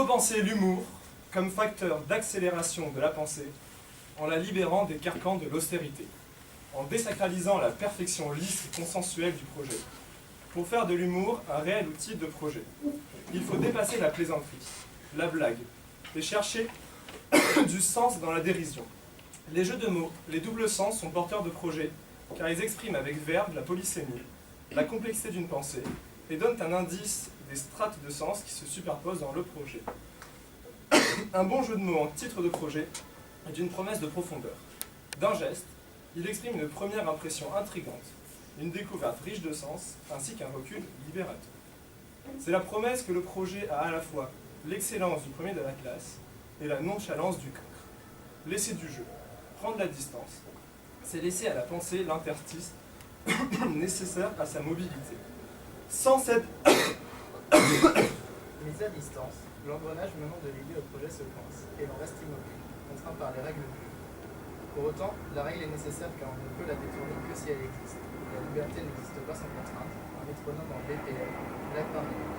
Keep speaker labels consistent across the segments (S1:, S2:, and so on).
S1: repenser l'humour comme facteur d'accélération de la pensée en la libérant des carcans de l'austérité, en désacralisant la perfection lisse et consensuelle du projet. Pour faire de l'humour un réel outil de projet, il faut dépasser la plaisanterie, la blague, et chercher du sens dans la dérision. Les jeux de mots, les doubles sens sont porteurs de projets, car ils expriment avec verbe la polysémie, la complexité d'une pensée, et donnent un indice des strates de sens qui se superposent dans le projet. Un bon jeu de mots en titre de projet est une promesse de profondeur. D'un geste, il exprime une première impression intrigante, une découverte riche de sens, ainsi qu'un recul libérateur. C'est la promesse que le projet a à la fois l'excellence du premier de la classe et la nonchalance du cancre. Laisser du jeu, prendre la distance, c'est laisser à la pensée l'interstice nécessaire à sa mobilité. Sans cette
S2: mise à distance, l'engrenage menant de l'idée au projet se coince, et l'on reste immobile, contraint par les règles du jeu. Pour autant, la règle est nécessaire car on ne peut la détourner que si elle existe. La liberté n'existe pas sans contrainte, un métronome en BPM, blague par minute.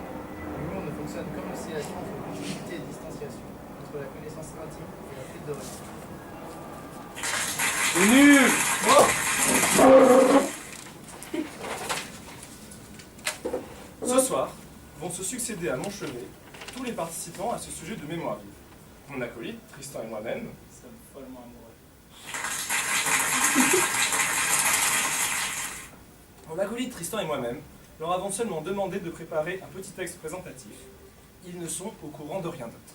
S2: L'humour ne fonctionne qu'en oscillation entre continuité et distanciation, entre la connaissance intime et la prise de recul.
S1: C'est nul. Ce soir, vont se succéder à mon chevet tous les participants à ce sujet de mémoire vive. Mon acolyte, Tristan et moi-même.
S2: Sommes follement amoureux.
S1: Mon acolyte, Tristan et moi-même, leur avons seulement demandé de préparer un petit texte présentatif. Ils ne sont au courant de rien d'autre.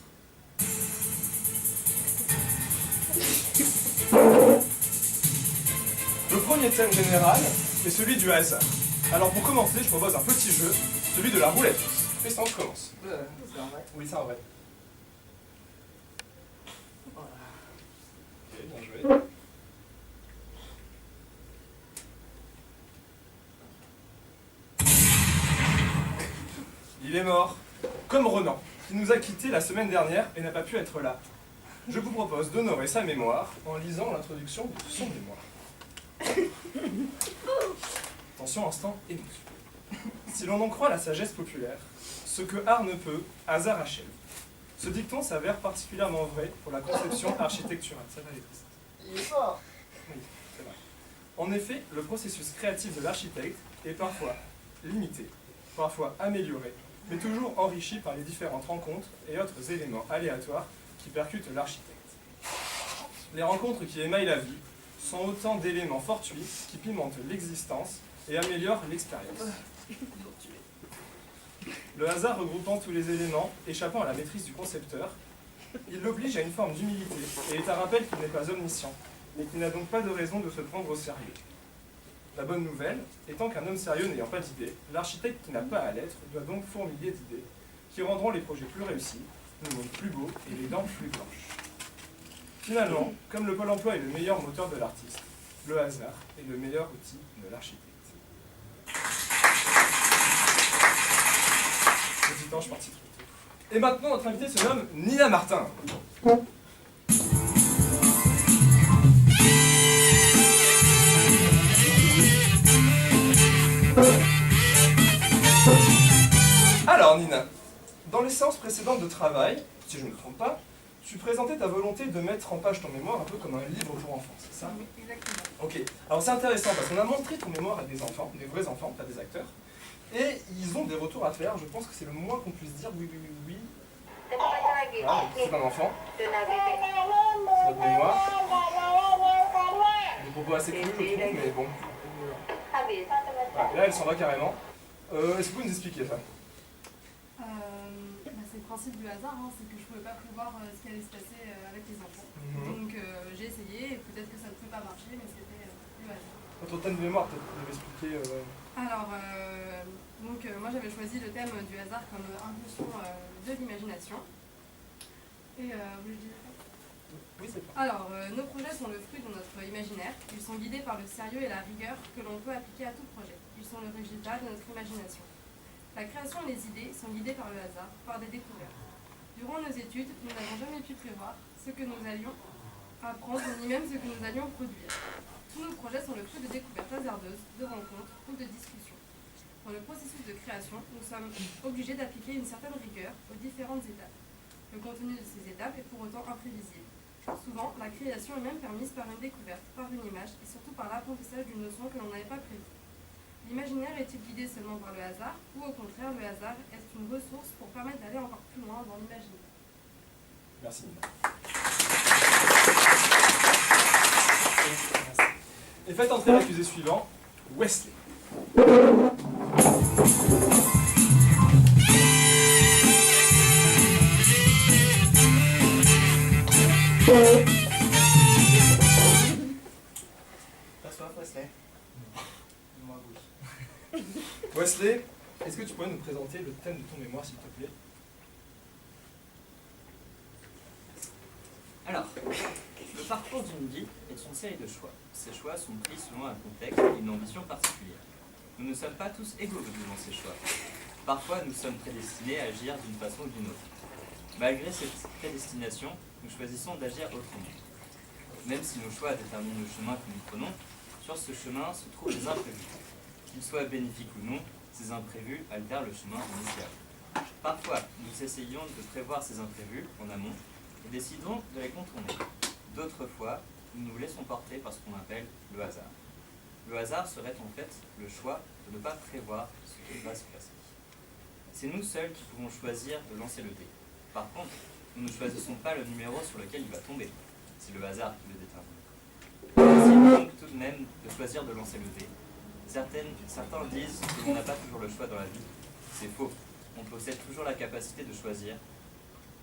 S1: Le premier thème général est celui du hasard. Alors pour commencer, je propose un petit jeu, celui de la roulette. Tristan, je commence.
S2: C'est en vrai.
S1: Oui, c'est un vrai.
S2: Voilà.
S1: Ok, bien joué. Il est mort, comme Renan, qui nous a quittés la semaine dernière et n'a pas pu être là. Je vous propose d'honorer sa mémoire en lisant l'introduction de son mémoire. Attention, instant émotion. Si l'on en croit la sagesse populaire, ce que art ne peut, hasard achève. Ce dicton s'avère particulièrement vrai pour la conception architecturale. Ça va, les Tristan.
S2: Il est fort.
S1: Oui, c'est vrai. En effet, le processus créatif de l'architecte est parfois limité, parfois amélioré, mais toujours enrichi par les différentes rencontres et autres éléments aléatoires qui percutent l'architecte. Les rencontres qui émaillent la vie sont autant d'éléments fortuits qui pimentent l'existence et améliorent l'expérience. Le hasard regroupant tous les éléments, échappant à la maîtrise du concepteur, il l'oblige à une forme d'humilité et est un rappel qu'il n'est pas omniscient et qu'il n'a donc pas de raison de se prendre au sérieux. La bonne nouvelle étant qu'un homme sérieux n'ayant pas d'idées, l'architecte qui n'a pas à l'être doit donc fourmiller d'idées qui rendront les projets plus réussis, le monde plus beau et les dents plus blanches. Finalement, comme le Pôle emploi est le meilleur moteur de l'artiste, le hasard est le meilleur outil de l'architecte. Petit ange parti trop tôt. Et maintenant, notre invitée se nomme Nina Martin. Alors Nina, dans les séances précédentes de travail, si je ne me trompe pas, tu présentais ta volonté de mettre en page ton mémoire un peu comme un livre pour enfants, c'est ça?
S3: Oui, exactement.
S1: Ok, alors c'est intéressant parce qu'on a montré ton mémoire à des enfants, des vrais enfants, pas des acteurs, et ils ont des retours à faire, je pense que c'est le moins qu'on puisse dire oui, oui, oui, oui. Voilà, donc c'est un enfant, c'est notre mémoire, des propos assez crus je trouve, mais bon. Voilà, et là elle s'en va carrément. Est-ce que vous pouvez nous expliquer ça?
S3: C'est le principe du hasard, hein, c'est que je ne pouvais pas prévoir ce qui allait se passer avec les enfants. Donc j'ai essayé, et peut-être que ça ne peut pas marcher, mais c'était le hasard.
S1: Votre thème de mémoire, peut-être vous l'avez expliqué.
S3: Alors, moi j'avais choisi le thème du hasard comme impulsion de l'imagination. Et vous voulez que je dise ça?
S1: Oui, c'est pas.
S3: Alors, nos projets sont le fruit de notre imaginaire. Ils sont guidés par le sérieux et la rigueur que l'on peut appliquer à tout projet. Ils sont le résultat de notre imagination. La création et les idées sont guidées par le hasard, par des découvertes. Durant nos études, nous n'avons jamais pu prévoir ce que nous allions apprendre, ni même ce que nous allions produire. Tous nos projets sont le fruit de découvertes hasardeuses, de rencontres ou de discussions. Dans le processus de création, nous sommes obligés d'appliquer une certaine rigueur aux différentes étapes. Le contenu de ces étapes est pour autant imprévisible. Souvent, la création est même permise par une découverte, par une image et surtout par l'apprentissage d'une notion que l'on n'avait pas prévue. L'imaginaire est-il guidé seulement par le hasard ou au contraire le hasard est une ressource pour permettre d'aller encore plus loin dans l'imaginaire?
S1: Merci. Et faites entrer l'accusé suivant, Wesley.
S2: T'assois, Wesley. Dis-moi oui.
S1: Wesley, est-ce que tu pourrais nous présenter le thème de ton mémoire, s'il te plaît?
S4: Alors, le parcours d'une vie est une série de choix. Ces choix sont pris selon un contexte et une ambition particulière. Nous ne sommes pas tous égaux devant ces choix. Parfois, nous sommes prédestinés à agir d'une façon ou d'une autre. Malgré cette prédestination, nous choisissons d'agir autrement. Même si nos choix déterminent le chemin que nous prenons, sur ce chemin se trouvent des imprévus. Qu'ils soient bénéfiques ou non, ces imprévus altèrent le chemin initial. Parfois, nous essayons de prévoir ces imprévus en amont et décidons de les contourner. D'autres fois, nous nous laissons porter par ce qu'on appelle le hasard. Le hasard serait en fait le choix de ne pas prévoir ce qui va se passer. C'est nous seuls qui pouvons choisir de lancer le dé. Par contre, nous ne choisissons pas le numéro sur lequel il va tomber. C'est le hasard qui le détermine. Essayons donc tout de même de choisir de lancer le dé. Certains disent que l'on n'a pas toujours le choix dans la vie. C'est faux. On possède toujours la capacité de choisir.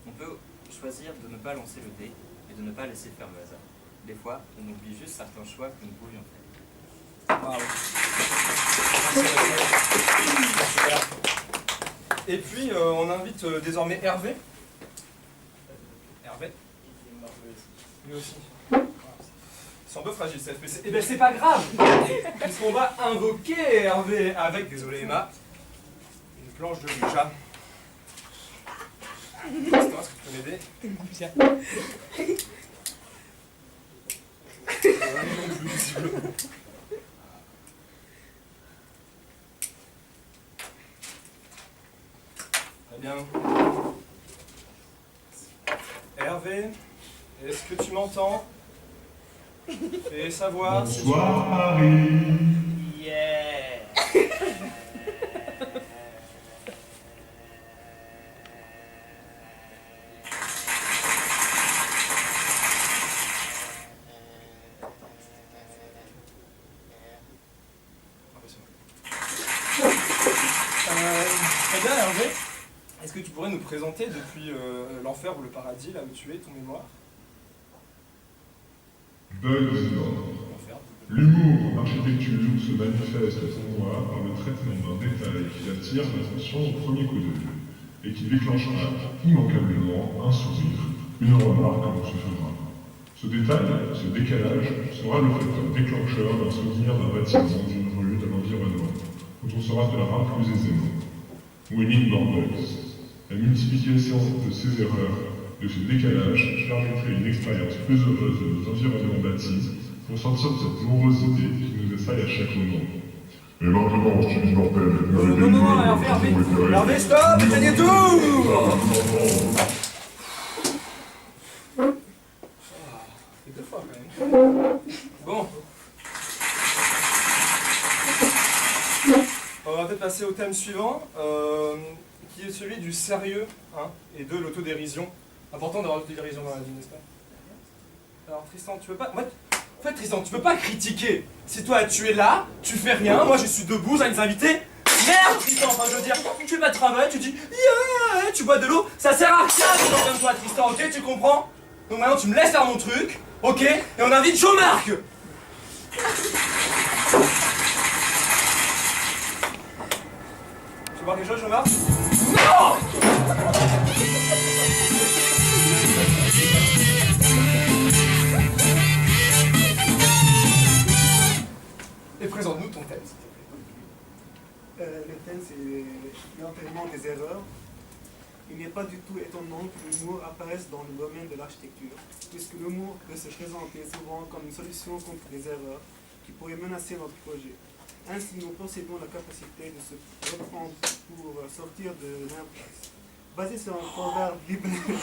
S4: On peut choisir de ne pas lancer le dé et de ne pas laisser faire le hasard. Des fois, on oublie juste certains choix que nous pouvions faire.
S1: Bravo. Et puis, on invite désormais Hervé. Hervé. Lui aussi. C'est un peu fragile cette espèce. Eh bien, c'est pas grave, puisqu'on va invoquer Hervé avec, désolé Emma, une planche de Ouija. Est-ce que tu peux m'aider? Très bien. Hervé, est-ce que tu m'entends? Fais savoir si tu
S5: Bonsoir Marie.
S2: Yeah.
S1: Très bien Hervé. Est-ce que tu pourrais nous présenter depuis l'enfer ou le paradis, là où tu es, ton mémoire?
S5: Bugs.
S1: L'enfer.
S5: L'humour architecture se manifeste pour moi par le traitement d'un détail qui attire l'attention au premier coup d'œil et qui déclenchera immanquablement un sourire, une remarque que l'on se fera. Ce détail, ce décalage, sera le facteur déclencheur d'un souvenir d'un bâtiment, d'une rue, d'un environnement, dont on saura de la rare plus aisément. Winning Bugs. La multiplication de ces erreurs, de ce décalage, permettrait une expérience plus heureuse de nos environnements bâtis pour sortir de cette morosité qui nous assaille à chaque moment. Et maintenant, Stevie Mortel,
S1: Non, Hervé, stop, éteignez tout! C'est deux fois quand même. Bon. On va peut-être passer au thème suivant, qui est celui du sérieux et de l'autodérision. Important d'avoir l'autodérision dans la vie, n'est-ce pas? Alors Tristan, tu peux pas... En fait Tristan, tu peux pas critiquer. Si toi tu es là, tu fais rien, moi je suis debout, j'ai des invités. Merde Tristan, enfin je veux dire, tu fais pas de travail, tu dis yeah, tu bois de l'eau, ça sert à rien des gens comme toi Tristan, ok, tu comprends? Donc maintenant tu me laisses faire mon truc, ok, et on invite Jean-Marc. Tu veux voir quelque chose Jean-Marc? Non! Et présente-nous ton thème, s'il te plaît.
S6: Le thème, c'est l'entraînement des erreurs. Il n'est pas du tout étonnant que l'humour apparaisse dans le domaine de l'architecture, puisque l'humour peut se présenter souvent comme une solution contre des erreurs qui pourraient menacer notre projet. Ainsi, nous possédons la capacité de se reprendre pour sortir de l'impasse. Basé sur un proverbe biblique,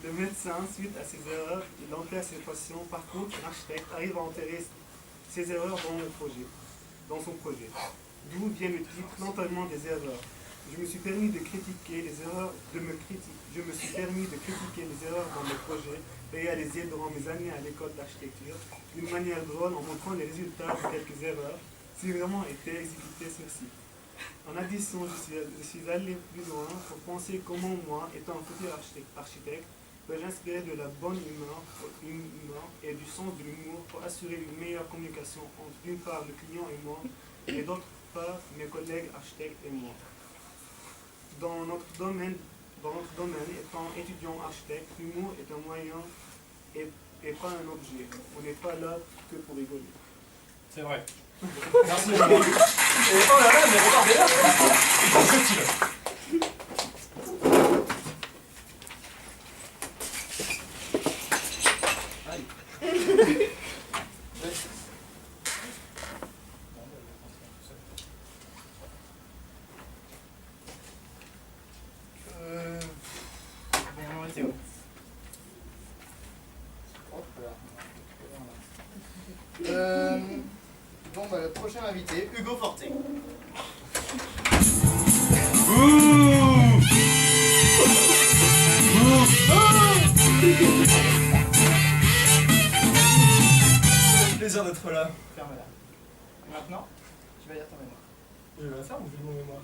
S6: le médecin, suite à ses erreurs, il enterre ses patients. Par contre, l'architecte arrive à enterrer ses erreurs dans son projet. D'où vient le titre, l'enterrement des erreurs. Je me suis permis de critiquer les erreurs, Je me suis permis de critiquer les erreurs dans mes projets réalisés durant mes années à l'école d'architecture d'une manière drôle en montrant les résultats de quelques erreurs si vraiment étaient exécutées sur site. En addition, je suis allé plus loin pour penser comment moi, étant un futur architecte, peux-je inspirer de la bonne humeur et du sens de l'humour pour assurer une meilleure communication entre d'une part le client et moi et d'autre part mes collègues architectes et moi. Dans notre domaine, étant étudiant architecte, l'humour est un moyen et pas un objet. On n'est pas là que pour rigoler.
S1: C'est vrai. Merci maman. Et oh là là, mais regardez là, il faut que je tire.
S2: Théo. Bon, bah, le prochain invité, Hugo Forté.
S1: Plaisir d'être là.
S2: Ferme-la. Maintenant, tu vas lire ton mémoire.
S1: Je vais la faire ou je vais mon mémoire?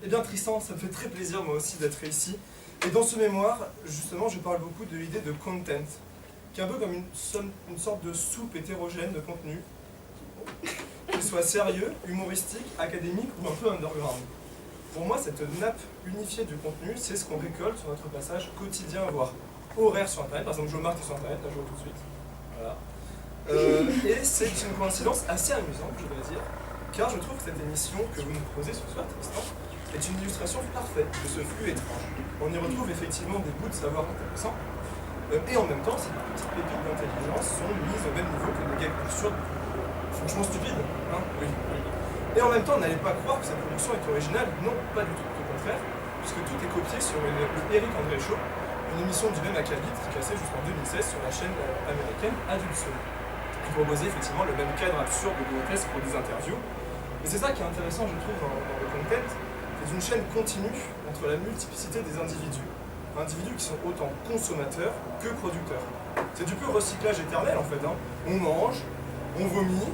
S1: Eh bien Tristan, ça me fait très plaisir moi aussi d'être ici. Et dans ce mémoire, justement, je parle beaucoup de l'idée de content, qui est un peu comme une sorte de soupe hétérogène de contenu, qu'il soit sérieux, humoristique, académique ou un peu underground. Pour moi, cette nappe unifiée du contenu, c'est ce qu'on récolte sur notre passage quotidien, voire horaire sur Internet. Par exemple, je marque sur Internet, là je vois tout de suite. Voilà. Et c'est une coïncidence assez amusante, je dois dire, car je trouve que cette émission que vous nous proposez ce soir, Tristan, est une illustration parfaite de ce flux étrange. On y retrouve effectivement des bouts de savoir intéressants, et en même temps, ces petites pépites d'intelligence sont mises au même niveau que des gags absurdes, franchement stupides. Hein, oui. Et en même temps, n'allez pas croire que cette production est originale, non, pas du tout, au contraire, puisque tout est copié sur le Eric André Show, une émission du même acabit qui passait jusqu'en 2016 sur la chaîne américaine Adult Swim, qui proposait effectivement le même cadre absurde de grotesque pour des interviews. Et c'est ça qui est intéressant, je trouve, dans le content. C'est une chaîne continue entre la multiplicité des individus qui sont autant consommateurs que producteurs. C'est du pur recyclage éternel en fait. Hein. On mange, on vomit,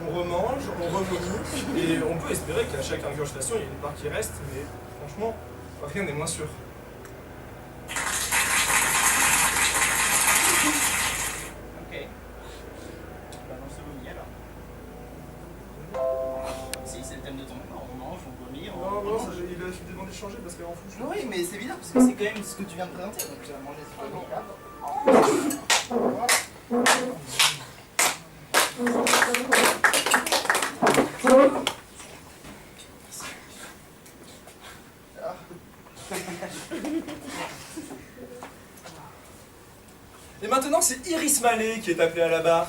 S1: on remange, on revomit, et on peut espérer qu'à chaque ingurgitation il y a une part qui reste, mais franchement, rien n'est moins sûr.
S2: Ok. Balance le vomi alors. Si, c'est le thème de ton mémoire. On mange, on vomit, on...
S1: Non, ça, il a demandé de changer parce qu'en fou.
S2: Oui, mais c'est bizarre parce que c'est quand même ce que tu viens de présenter. Donc tu vas manger ce vomi là.
S1: Et maintenant, c'est Iris Mallet qui est appelée à la barre.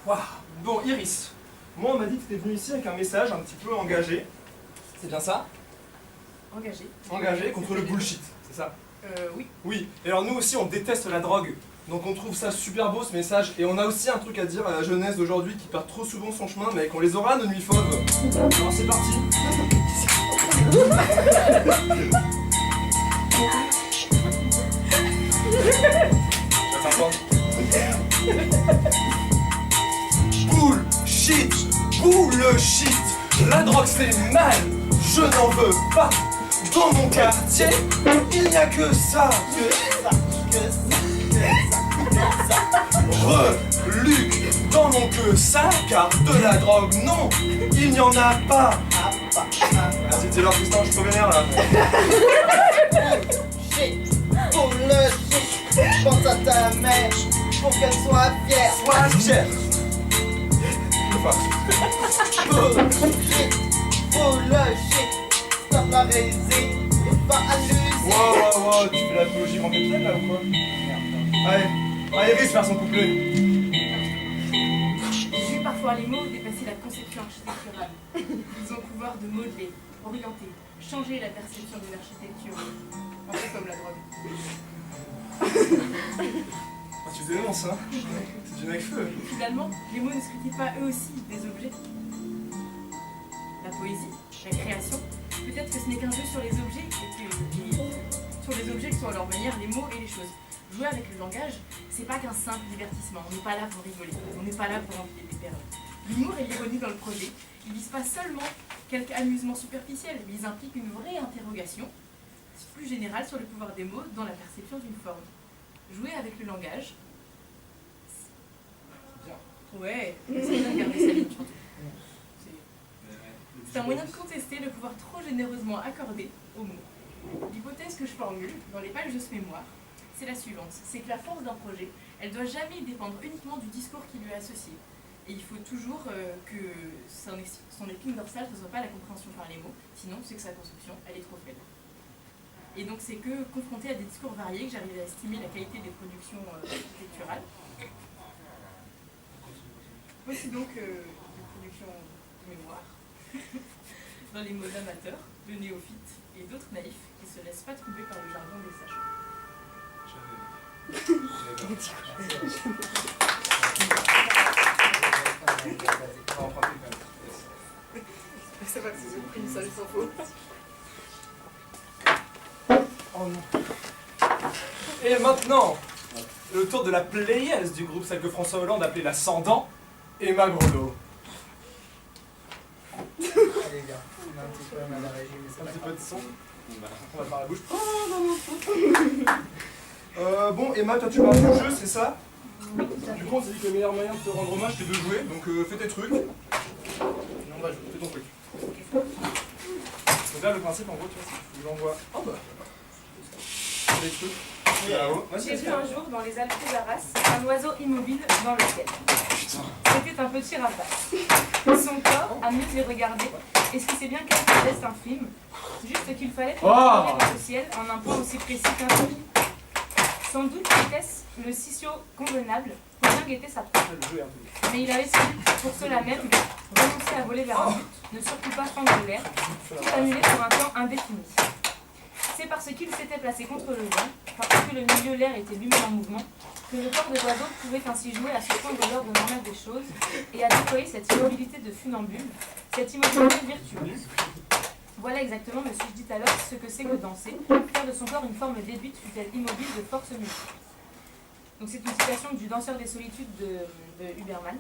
S1: Waouh. Bon, Iris, moi on m'a dit que tu étais venue ici avec un message un petit peu engagé. C'est bien ça?
S3: Engagé.
S1: Engagé contre le bullshit, c'est ça?
S3: Oui.
S1: Oui, et alors nous aussi on déteste la drogue, donc on trouve ça super beau ce message, et on a aussi un truc à dire à la jeunesse d'aujourd'hui qui perd trop souvent son chemin, mais qu'on les aura nos nuits fauves. Alors c'est parti. Bullshit, bullshit, la drogue c'est mal, je n'en veux pas. Dans mon quartier, il n'y a que ça. Luc, dans mon que ça, car de la drogue, non, il n'y en a pas. Vas-y, dis-leur, Tristan, je te vénère là.
S2: Shit, pour le shit, pense à ta mère, pour qu'elle soit fière.
S1: Sois fier.
S2: Bullshit, pour le shit, stop la résine, pas à l'usine.
S1: Wow, Oh, tu fais l'apologie grand capitaine là ou quoi? Allez, Iris faire son couplet.
S3: Vu parfois les mots dépasser la conception architecturale. Ils ont le pouvoir de modeler, orienter, changer la perception de l'architecture. Un peu comme la drogue.
S1: Ah, tu dénonces, hein? C'est du mec-feu.
S3: Finalement, les mots ne scrutent pas eux aussi des objets. La poésie, la création, peut-être que ce n'est qu'un jeu sur les objets, sur les objets que sont à leur manière les mots et les choses. Jouer avec le langage, c'est pas qu'un simple divertissement, on n'est pas là pour rigoler, on n'est pas là pour enfiler des perles. L'humour et l'ironie dans le projet, ils visent pas seulement quelque amusement superficiel, mais ils impliquent une vraie interrogation, plus générale sur le pouvoir des mots dans la perception d'une forme. Jouer avec le langage, ouais, c'est bien de garder sa ligne surtout. C'est un moyen de contester le pouvoir trop généreusement accordé aux mots. L'hypothèse que je formule dans les pages de ce mémoire, c'est la suivante, c'est que la force d'un projet, elle doit jamais dépendre uniquement du discours qui lui est associé. Et il faut toujours que son épine dorsale ne soit pas la compréhension par les mots, sinon c'est que sa conception, elle est trop faible. Et donc c'est que, confronté à des discours variés, que j'arrive à estimer la qualité des productions architecturales. Voici donc des productions de mémoire, dans les mots d'amateurs, de néophytes et d'autres naïfs qui ne se laissent pas troubler par le jargon des sachants. C'est pas que c'est une seule sans faute.
S1: Oh non. Et maintenant, le tour de la players du groupe, celle que François Hollande appelait l'ascendant, Emma Grelot.
S2: Allez, bien. On a un petit problème à la régie, mais
S1: Un
S2: c'est
S1: petit
S2: pas
S1: peu
S2: grave.
S1: de son. On va par la bouche. Oh non, non. Bon, Emma, toi tu parles du jeu, c'est ça? Du coup, on s'est dit que le meilleur moyen de te rendre hommage, c'est de jouer, donc fais tes trucs.
S2: Non, on va jouer.
S1: Fais ton truc. Donc là, le principe, en gros, tu vois, c'est que tu l'envoies. Oh bah. Les trucs. Bravo. Vas-y,
S3: J'ai
S1: vas-y.
S3: vu un jour dans les Alpes d'Arras un oiseau immobile dans le ciel. C'était un petit rapace. Son corps amuse les regarder, et ce qui s'est bien quelque geste infime, juste qu'il fallait pour dans le ciel en un point aussi précis qu'un fil. Sans doute était-ce le sitio convenable pour bien guetter sa proie.
S1: Le jeu est un peu.
S3: Mais il avait su, pour cela même, renoncer à voler vers un but, ne surtout pas prendre de l'air, tout annuler pour un temps indéfini. C'est parce qu'il s'était placé contre le vent, parce que le milieu l'air était lui-même en mouvement, que le corps de l'oiseau pouvait ainsi jouer à surprendre l'ordre normal des choses et à déployer cette immobilité de funambule, cette immobilité virtueuse. Voilà exactement, me suis-je dit alors, ce que c'est que danser, faire de son corps une forme déduite, fut-elle immobile, de force multiple. Donc c'est une citation du Danseur des solitudes de Huberman.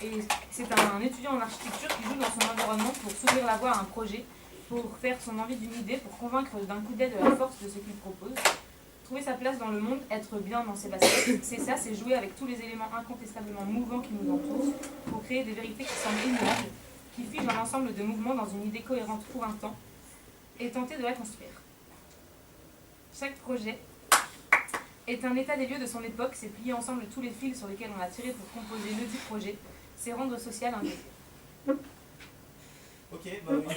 S3: Et c'est un étudiant en architecture qui joue dans son environnement pour s'ouvrir la voie à un projet, pour faire son envie d'une idée, pour convaincre d'un coup d'œil de la force de ce qu'il propose. Trouver sa place dans le monde, être bien dans ses baskets, c'est ça, c'est jouer avec tous les éléments incontestablement mouvants qui nous entourent, pour créer des vérités qui semblent immuables, qui figent un ensemble de mouvements dans une idée cohérente pour un temps, et tenter de la construire. Chaque projet est un état des lieux de son époque, c'est plier ensemble tous les fils sur lesquels on a tiré pour composer le dit projet, c'est rendre social un désir.
S2: Ok, bah oui.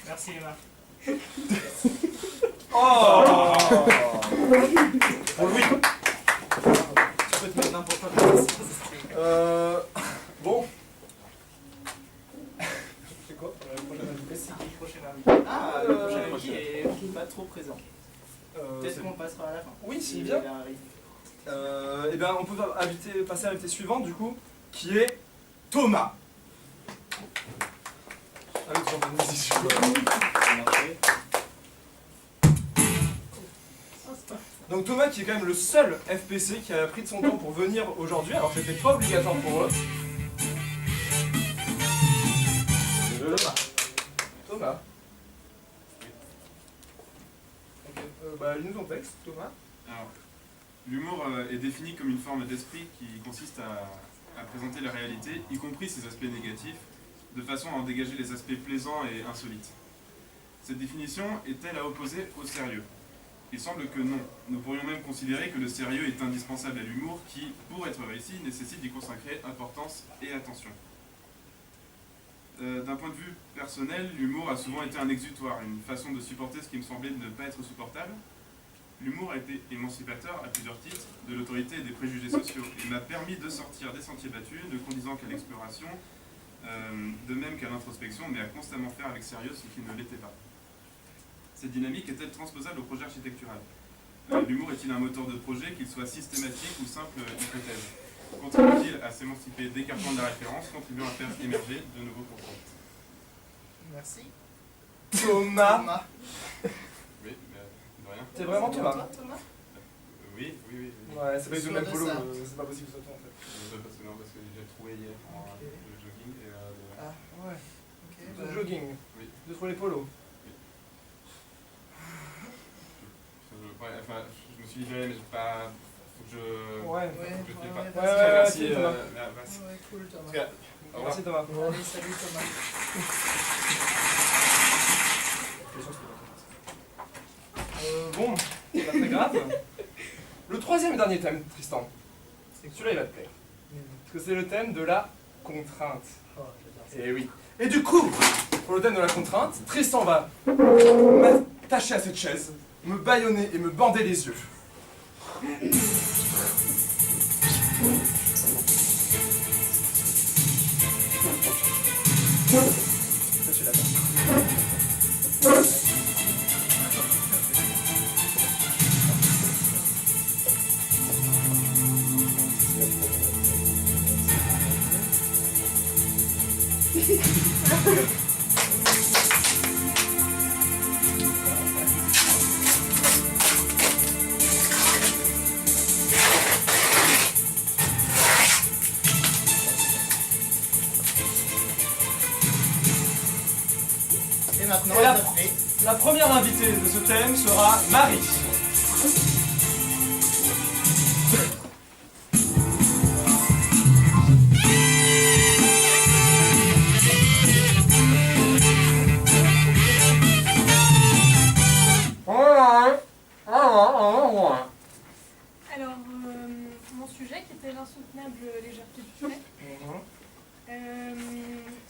S2: Merci Emma.
S1: Oh pour Louis.
S2: Tu peux te mettre n'importe quoi.
S1: Bon. C'est quoi le prochain invité?
S2: C'est qui le prochain invité? Ah, le prochain invité est pas trop présent. Peut-être qu'on passera à la fin.
S1: Oui, s'il vient.
S2: Il arrive.
S1: Eh bien, on peut passer à l'invité suivante, du coup, qui est Thomas. Avec son bonne musique. Donc Thomas qui est quand même le seul FPC qui a pris de son temps pour venir aujourd'hui, alors que c'était pas obligatoire pour eux. Thomas. Ok, bah lis-nous ton texte, Thomas.
S7: Alors, l'humour est défini comme une forme d'esprit qui consiste à présenter la réalité, y compris ses aspects négatifs, de façon à en dégager les aspects plaisants et insolites. Cette définition est-elle à opposer au sérieux? Il semble que non. Nous pourrions même considérer que le sérieux est indispensable à l'humour qui, pour être réussi, nécessite d'y consacrer importance et attention. D'un point de vue personnel, l'humour a souvent été un exutoire, une façon de supporter ce qui me semblait ne pas être supportable. L'humour a été émancipateur à plusieurs titres, de l'autorité et des préjugés sociaux. Il m'a permis de sortir des sentiers battus, ne conduisant qu'à l'exploration, de même qu'à l'introspection, mais à constamment faire avec sérieux ce qui ne l'était pas. Cette dynamique est-elle transposable au projet architectural? L'humour est-il un moteur de projet, qu'il soit systématique ou simple hypothèse? Contribue-t-il à s'émanciper des carcans de la référence, contribuant à faire émerger de nouveaux concepts?
S2: Merci.
S1: Thomas.
S2: Thomas.
S7: Oui, mais de rien.
S1: C'est vraiment Thomas.
S2: Toi, Thomas?
S7: Oui.
S1: Ouais, c'est pas du tout le même
S2: Sûr de
S1: polo,
S2: ça.
S1: c'est pas possible que ce soit toi en fait.
S7: Parce que j'ai trouvé hier
S2: Ok.
S7: le jogging et
S2: Ah,
S1: Ouais,
S2: ok.
S1: c'est le jogging.
S7: Oui.
S1: De trouver les polos.
S7: je me suis libéré, mais j'ai pas. Faut que je.
S1: Ouais.
S2: Ouais,
S7: Je
S2: ouais,
S7: file pas.
S2: ouais,
S1: Ouais,
S2: merci.
S7: Merci,
S1: Thomas.
S7: merci.
S2: Ouais, cool, Thomas.
S7: En tout cas, au revoir.
S1: Merci Thomas.
S2: Allez, salut Thomas.
S1: Bon, c'est pas très grave. Le troisième et dernier thème, Tristan. Celui-là, il va te plaire. Parce que c'est le thème de la contrainte.
S2: Oh, j'adore ça.
S1: Et oui. Et du coup, pour le thème de la contrainte, Tristan va m'attacher à cette chaise, me bâillonner et me bander les yeux. Ça, tu l'as pas.
S2: Et maintenant,
S1: Et là-
S2: ça fait.
S1: La première invitée de ce thème sera Marie.
S3: Alors, mon sujet qui était l'insoutenable légèreté du trait.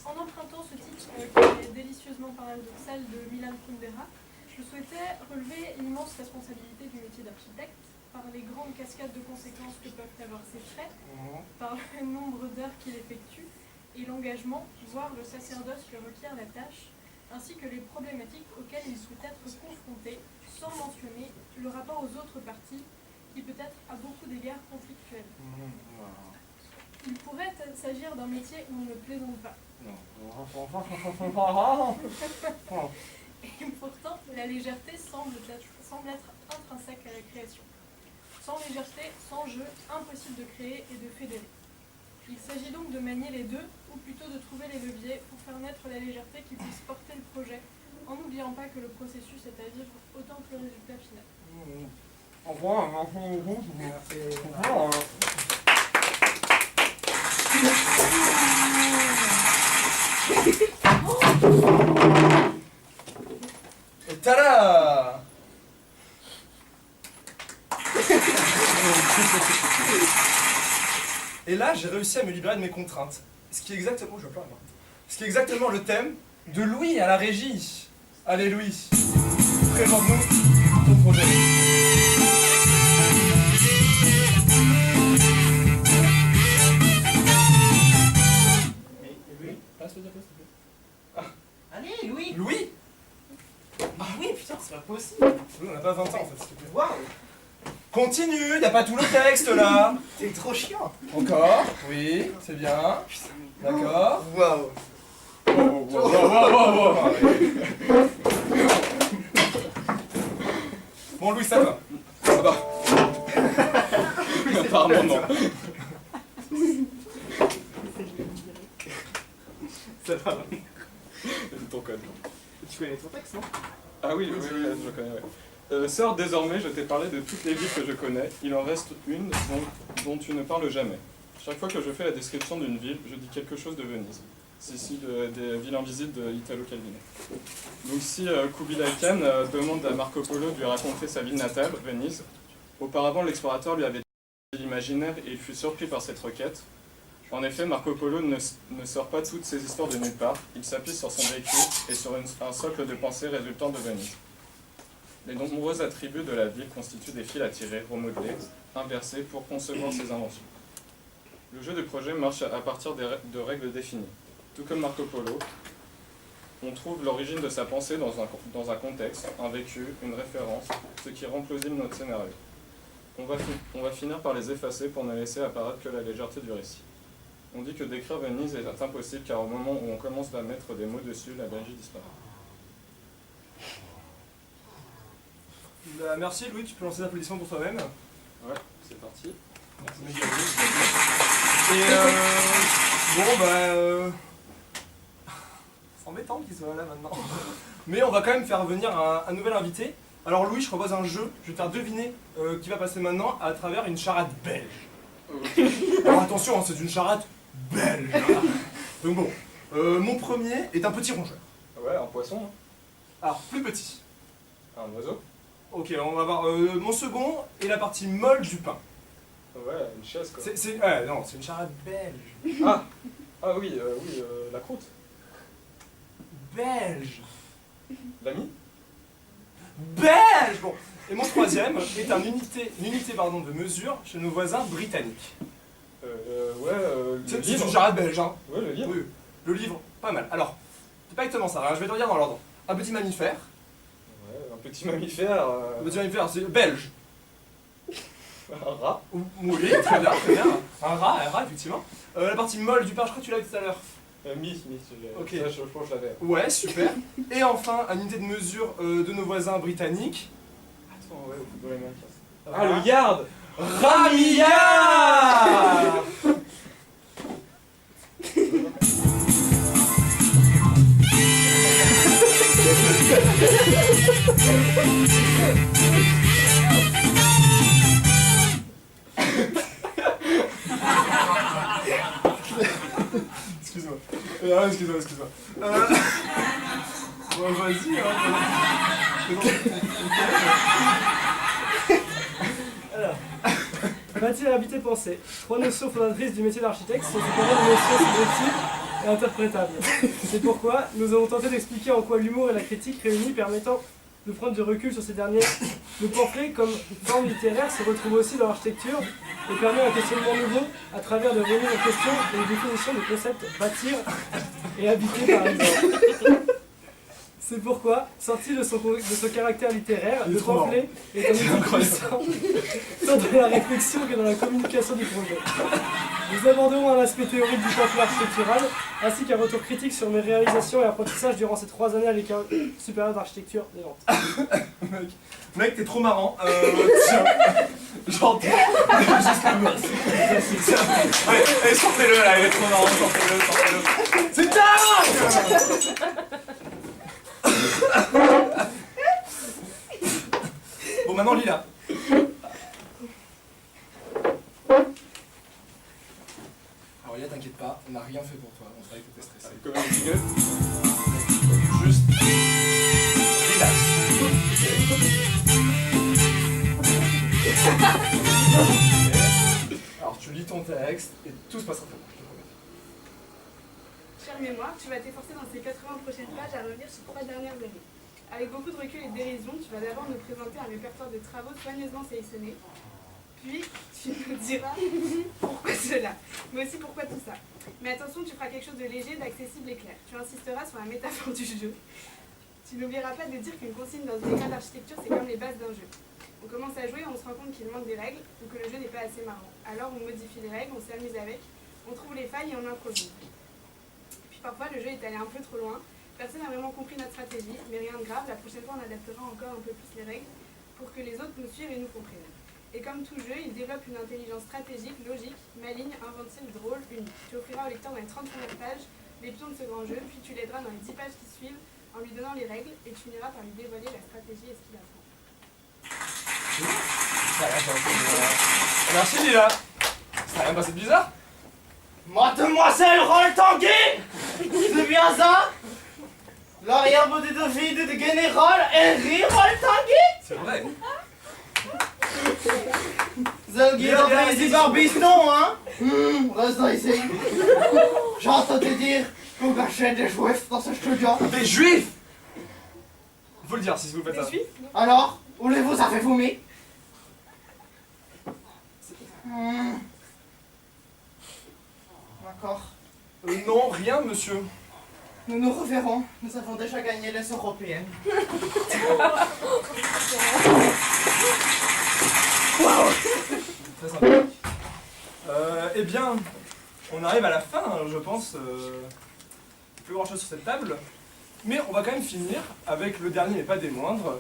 S3: En empruntant ce titre qui est délicieusement paradoxal de Milan Kundera, je souhaitais relever l'immense responsabilité du métier d'architecte par les grandes cascades de conséquences que peuvent avoir ces traits, par le nombre d'heures qu'il effectue et l'engagement, voire le sacerdoce que requiert la tâche, ainsi que les problématiques auxquelles il peut être confronté, sans mentionner le rapport aux autres parties qui peut être à beaucoup d'égards conflictuel. Il pourrait s'agir d'un métier où on ne plaisante pas. Et pourtant, la légèreté semble être intrinsèque à la création. Sans légèreté, sans jeu, impossible de créer et de fédérer. Il s'agit donc de manier les deux, ou plutôt de trouver les leviers pour faire naître la légèreté qui puisse porter le projet, en n'oubliant pas que le processus est à vivre autant que le résultat final.
S1: Et tada! Et là, j'ai réussi à me libérer de mes contraintes. Ce qui est exactement, je vais pleurer, moi. Ce qui est exactement le thème de Louis à la régie. Allez Louis, présente-nous ton projet.
S2: Louis.
S1: Passe le diapo, s'il te plaît.
S2: Allez, Louis.
S1: Louis?
S2: Ah oui, putain, c'est pas possible.
S1: Oui, on n'a pas 20 ans en fait, s'il te plaît.
S2: Waouh,
S1: Continue, y a pas tout le texte là.
S2: t'es trop chiant.
S1: Encore, oui, c'est bien. D'accord.
S2: Waouh.
S1: Bon Louis, ça va. Ça va. Apparemment non.
S6: Ça va.
S8: Ton code.
S6: Tu connais ton texte, non?
S8: Ah oui, je connais, ouais. Sœur, désormais, je t'ai parlé de toutes les villes que je connais. Il en reste une dont tu ne parles jamais. Chaque fois que je fais la description d'une ville, je dis quelque chose de Venise. C'est ici des villes invisibles de Italo Calvino. Donc si Kubilai Khan demande à Marco Polo de lui raconter sa ville natale, Venise, auparavant l'explorateur lui avait dit l'imaginaire et il fut surpris par cette requête. En effet, Marco Polo ne sort pas toutes ses histoires de nulle part, il s'appuie sur son vécu et sur un socle de pensée résultant de Venise. Les nombreux attributs de la ville constituent des fils à tirer, remodelés, inversés pour concevoir ses inventions. Le jeu de projet marche à partir de règles définies. Tout comme Marco Polo, on trouve l'origine de sa pensée dans un contexte, un vécu, une référence, ce qui rend plausible notre scénario. On va finir par les effacer pour ne laisser apparaître que la légèreté du récit. On dit que décrire Venise est impossible car au moment où on commence à mettre des mots dessus, la Belgique disparaît.
S1: Bah, merci Louis, tu peux lancer l'applaudissement pour toi-même.
S8: Ouais, c'est parti.
S1: Et bon bah c'est embêtant qu'il soit là maintenant. Mais on va quand même faire venir un nouvel invité. Alors Louis, je propose un jeu, je vais te faire deviner qui va passer maintenant à travers une charade belge. Alors attention, hein, c'est une charade belge. Donc bon, mon premier est un petit rongeur.
S8: Ouais, un poisson. Hein.
S1: Alors plus petit.
S8: Un oiseau.
S1: Ok, on va voir. Mon second est la partie molle du pain.
S8: Ouais, une chaise quoi.
S1: Ouais, non, c'est une charade belge.
S8: Ah oui, la croûte.
S1: Belge.
S8: L'ami.
S1: Belge. Bon. Et mon troisième est une unité de mesure chez nos voisins britanniques.
S8: Le
S1: C'est
S8: livre.
S1: une charade belge, hein.
S8: Ouais, le livre.
S1: Oui, le livre, pas mal. Alors, c'est pas exactement ça, hein, je vais te dire dans l'ordre. Un petit mammifère.
S8: Ouais, un petit mammifère.
S1: Un petit mammifère, c'est belge.
S8: Un rat.
S1: Oui, très bien, très bien. Un rat, effectivement. La partie molle du pain, je crois que tu l'as vu tout à l'heure.
S8: Miss,
S1: Ok.
S8: ça, je pense que je l'avais.
S1: Ouais, super. Et enfin, une unité de mesure de nos voisins britanniques.
S8: Attends, ouais, au football américain.
S1: Ah,
S8: le yard.
S1: Ramillard. Excuse-moi. Excuse-moi. Bon, vas-y, hein.
S9: Alors, matière habitée pensée. 3 notions fondatrices du métier d'architecte sont cependant des notions subjectives et interprétables. C'est pourquoi nous avons tenté d'expliquer en quoi l'humour et la critique réunis permettant de prendre du recul sur ces derniers. Le pamphlet, comme forme littéraire, se retrouve aussi dans l'architecture et permet un questionnement nouveau à travers de remises en question et une définition des concepts bâtir et habiter par exemple. C'est pourquoi, sorti de son caractère littéraire, le pamphlet est un outil puissant tant dans la réflexion que dans la communication du projet. Nous aborderons un aspect théorique du pamphlet architectural, ainsi qu'un retour critique sur mes réalisations et apprentissages durant ces 3 années à l'École supérieure d'architecture de Nantes.
S1: Mec, t'es trop marrant. Tiens, genre, juste un merci. Allez, sortez-le là, il est trop marrant, sortez-le. C'est dingue. Bon, maintenant, Lila. Alors, Lila, t'inquiète pas, on n'a rien fait pour toi, on savait que t'étais stressé.
S8: Comme un petit gueule.
S1: Juste relax. Alors tu lis ton texte et tout se passera très bien, je te promets.
S3: Chère mémoire, tu vas t'efforcer dans ces 80 prochaines pages à revenir sur 3 dernières années. Avec beaucoup de recul et de dérision, tu vas d'abord nous présenter un répertoire de travaux soigneusement sélectionnés. Puis, tu nous diras pourquoi cela, mais aussi pourquoi tout ça. Mais attention, tu feras quelque chose de léger, d'accessible et clair. Tu insisteras sur la métaphore du jeu. Tu n'oublieras pas de dire qu'une consigne dans une école d'architecture, c'est comme les bases d'un jeu. On commence à jouer et on se rend compte qu'il manque des règles, ou que le jeu n'est pas assez marrant. Alors on modifie les règles, on s'amuse avec, on trouve les failles et on improvise. Puis parfois le jeu est allé un peu trop loin, personne n'a vraiment compris notre stratégie, mais rien de grave, la prochaine fois on adaptera encore un peu plus les règles pour que les autres nous suivent et nous comprennent. Et comme tout jeu, il développe une intelligence stratégique, logique, maligne, inventive, drôle, unique. Tu offriras au lecteur dans les 30 premières pages les pions de ce grand jeu, puis tu l'aideras dans les 10 pages qui suivent en lui donnant les règles et tu finiras par lui dévoiler la stratégie et ce qu'il apprend.
S1: Merci Lila. Ça n'a rien passé de bizarre?
S10: Mademoiselle Roll-Tanguy, c'est bien ça? L'arrière-beauté de fille du général Henry Roll-Tanguy?
S1: C'est vrai.
S10: Zalguer dans les barbistons, hein? Reste ici. J'entends te dire qu'on cachait des juifs dans ce studio.
S1: Des juifs! Faut le dire si vous faites ça.
S10: Alors, où les vous avez vomi? D'accord.
S1: Non, rien, monsieur.
S10: Nous nous reverrons. Nous avons déjà gagné les européennes.
S1: Très sympathique. Eh bien, on arrive à la fin, je pense. Plus grand chose sur cette table. Mais on va quand même finir avec le dernier, mais pas des moindres.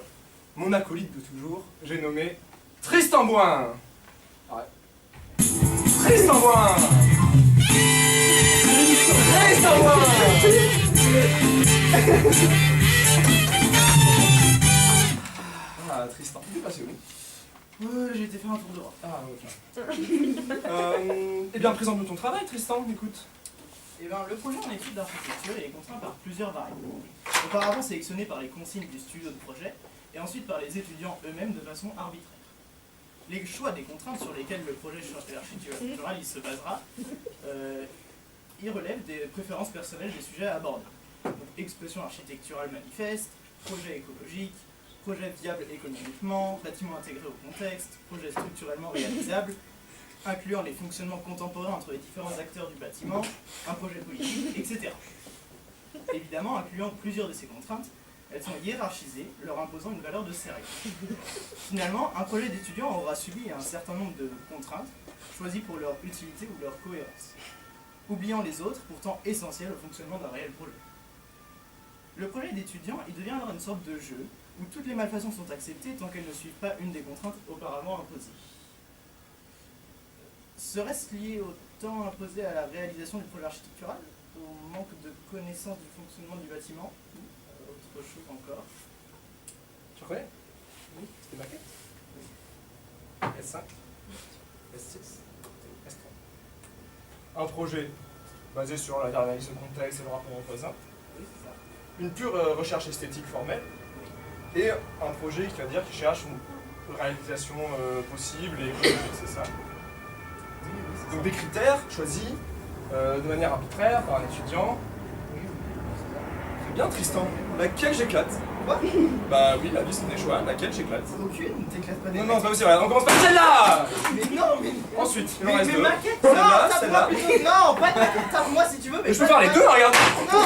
S1: Mon acolyte de toujours, j'ai nommé Tristan Bouin. Ouais. Tristan Bouin. Tristan Bouin. Ah, Tristan, tu es passé où?
S2: J'ai été faire un tour d'Europe.
S1: Ah, ok. Eh bien, présente-nous ton travail, Tristan, écoute.
S2: Eh bien, le projet en étude d'architecture est contraint par plusieurs variables. Auparavant sélectionné par les consignes du studio de projet, et ensuite par les étudiants eux-mêmes de façon arbitraire. Les choix des contraintes sur lesquelles le projet architectural il se basera, y relèvent des préférences personnelles des sujets à aborder. Donc, expression architecturale manifeste, projet écologique, projet viable économiquement, bâtiment intégré au contexte, projet structurellement réalisable, incluant les fonctionnements contemporains entre les différents acteurs du bâtiment, un projet politique, etc. Évidemment, incluant plusieurs de ces contraintes, elles sont hiérarchisées, leur imposant une valeur de série. Finalement, un projet d'étudiant aura subi un certain nombre de contraintes, choisies pour leur utilité ou leur cohérence, oubliant les autres, pourtant essentielles au fonctionnement d'un réel projet. Le projet d'étudiant, il devient alors une sorte de jeu, où toutes les malfaçons sont acceptées tant qu'elles ne suivent pas une des contraintes auparavant imposées. Serait-ce lié au temps imposé à la réalisation du projet architectural, au manque de connaissance du fonctionnement du bâtiment, ou autre chose encore?
S1: Tu reconnais? Oui. C'était maquette? S5, S6, S3. Un projet basé sur l'analyse de contexte et le rapport au voisin.
S2: Oui, c'est ça.
S1: Une pure recherche esthétique formelle. Et un projet qui va dire qu'il cherche une réalisation possible et écologique, c'est ça? Donc des critères choisis de manière arbitraire par un étudiant. Très bien, Tristan. Laquelle j'éclate?
S2: Quoi?
S1: Bah oui, la vie c'est des choix. Laquelle j'éclate?
S2: Aucune, t'éclates pas des
S1: Non, non, c'est pas possible. On commence par celle-là.
S2: Mais non, mais...
S1: Ensuite, il en reste
S2: Mais
S1: deux.
S2: maquette, non,
S1: Celle-là,
S2: tape-moi
S1: celle-là.
S2: plutôt, non, pas de maquette, tape-moi si tu veux, mais
S1: Je peux faire les deux, regarde.
S2: Non.